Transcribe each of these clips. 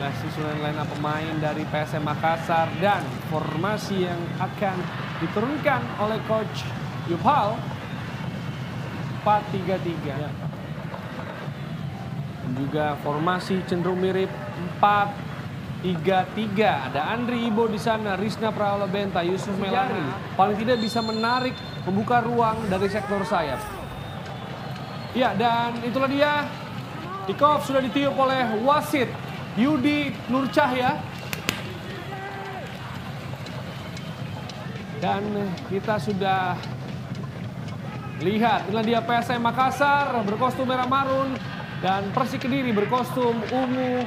Masih susunan line up pemain dari PSM Makassar dan formasi yang akan diturunkan oleh Coach Yupal 4-3-3. Ya. Dan juga formasi cenderung mirip 4-3-3. Ada Andri Ibo di sana, Rizna Pralabenta, Yusuf Melani. Paling tidak bisa menarik, membuka ruang dari sektor sayap. Ya, dan itulah dia. Kick-off sudah ditiup oleh wasit Yudi Nur Cahya. Dan kita sudah lihat, inilah dia PSM Makassar berkostum merah marun dan Persik Kediri berkostum ungu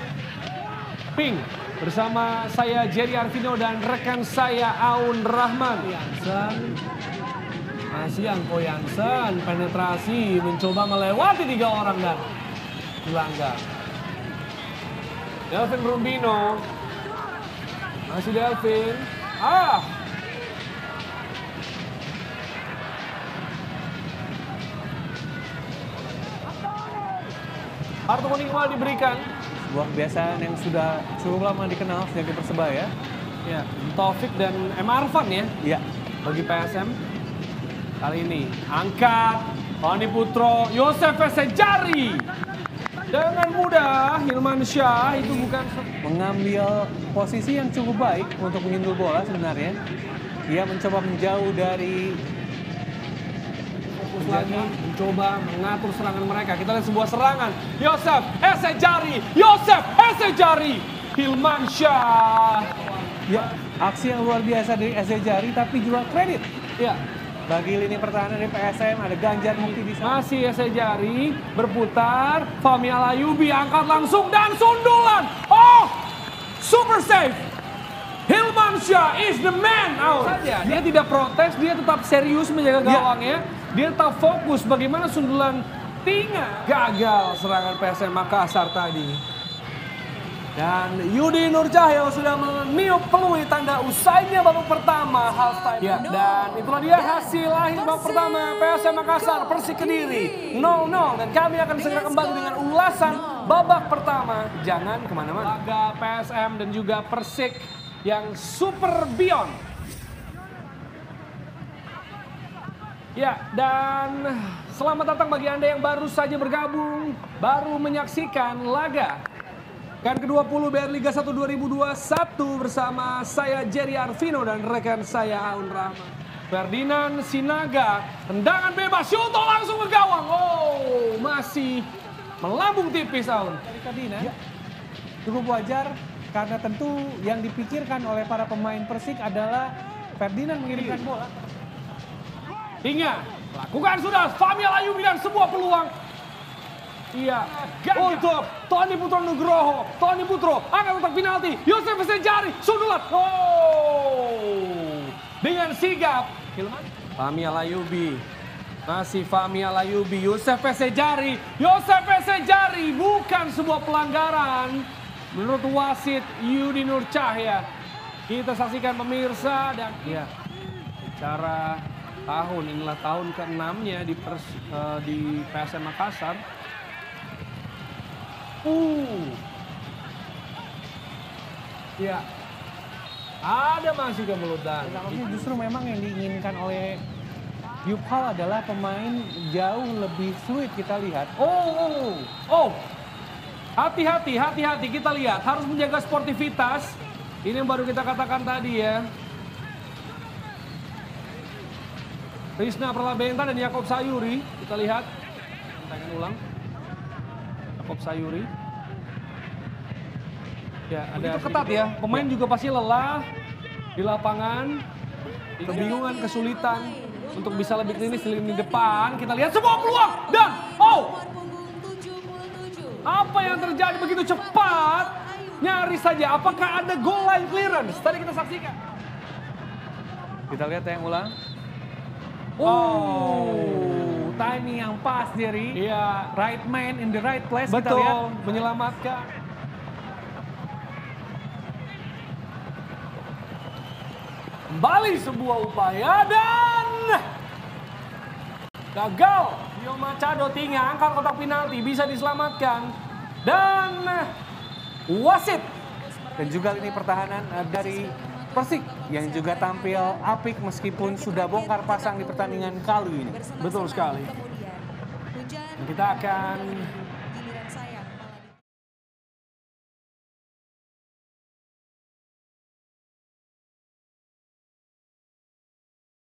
pink. Bersama saya Jerry Arvino dan rekan saya Aun Rahman. Jansen, masih Angko Jansen penetrasi mencoba melewati 3 orang dan dilanggar. Delvin Rumbino, masih Delvin. Kartu kuning kembali diberikan. Sebuah kebiasaan yang sudah cukup lama dikenal sejak di Persebaya. Ya, Taufik dan M. Arfan ya. Iya. Bagi PSM. Kali ini angkat Tony Putro, Yosef Sejari. Dengan mudah Hilman Syah itu bukan Mengambil posisi yang cukup baik untuk menyentuh bola sebenarnya. Dia mencoba menjauh dari fokus lagi, mencoba mengatur serangan mereka. Kita lihat sebuah serangan. Yosef Sejari, Hilman Syah. ya, aksi yang luar biasa dari Sejari, tapi juga kredit. Ya, Bagi lini pertahanan dari PSM ada Ganjar Mukti di sana. masih Sejari berputar. Fahmi Alayubi angkat langsung dan sundulan. Oh, super save. Hilman Syah is the man out. Saja. Dia tidak protes, dia tetap serius menjaga gawangnya. Dia tetap fokus bagaimana sundulan Tinga. Gagal serangan PSM Makassar tadi. Dan Yudi Nur Cahya sudah meniup peluit tanda usainya babak pertama halftime. Ya, dan itulah dia hasil akhir babak pertama PSM Makassar Persik Kediri 0-0. Dan kami akan segera kembali dengan ulasan babak pertama. Jangan kemana-mana. Laga PSM dan juga Persik yang super beyond. Ya, dan selamat datang bagi Anda yang baru saja bergabung, baru menyaksikan laga kan ke-20 BR Liga 1 2021 bersama saya Jerry Arvino dan rekan saya Aun Rahman. Ferdinand Sinaga, tendangan bebas, Syuto langsung ke gawang. Oh, masih melambung tipis Aun. Dari Kadina, cukup wajar karena tentu yang dipikirkan oleh para pemain Persik adalah Ferdinand mengirimkan bola. Hingga lakukan sudah Fahmi Alayubi dan sebuah peluang. Iya, untuk Tony Putro Nugroho. Tony Putro akan kotak penalti. Yosef Sejari, sundulan. Oh, dengan sigap. Fahmi Alayubi, masih Fahmi Alayubi. Yosef Sejari, bukan sebuah pelanggaran. Menurut wasit Yudi Nur Cahya. Kita saksikan pemirsa dan ya, bicara tahun, inilah tahun ke-6-nya di PSM Makassar. Ya, ada masih kemelutan. Tapi justru memang yang diinginkan oleh Yupal adalah pemain jauh lebih fluid kita lihat. Hati-hati kita lihat. Harus menjaga sportivitas. Ini yang baru kita katakan tadi ya. Rizna Pralabenta dan Yakob Sayuri. Kita lihat. Tangan ulang. Yakob Sayuri. Ya, ada itu ketat ya. Pemain juga pasti lelah di lapangan. Kebingungan, kesulitan untuk bisa lebih klinis di lini depan. Kita lihat sebuah peluang dan apa yang terjadi begitu cepat? Nyaris saja. Apakah ada goal line clearance? Tadi kita saksikan. Kita lihat yang ulang. Timing yang pas, Jerry. Iya, Right man in the right place. betul. Kita lihat. Menyelamatkan. Kembali sebuah upaya dan gagal. Rio Machado Tinga angkat kotak penalti, bisa diselamatkan. Dan wasit Dan juga lini pertahanan dari Persik yang juga tampil apik meskipun sudah bongkar pasang di pertandingan kali ini. Betul sekali. Kita akan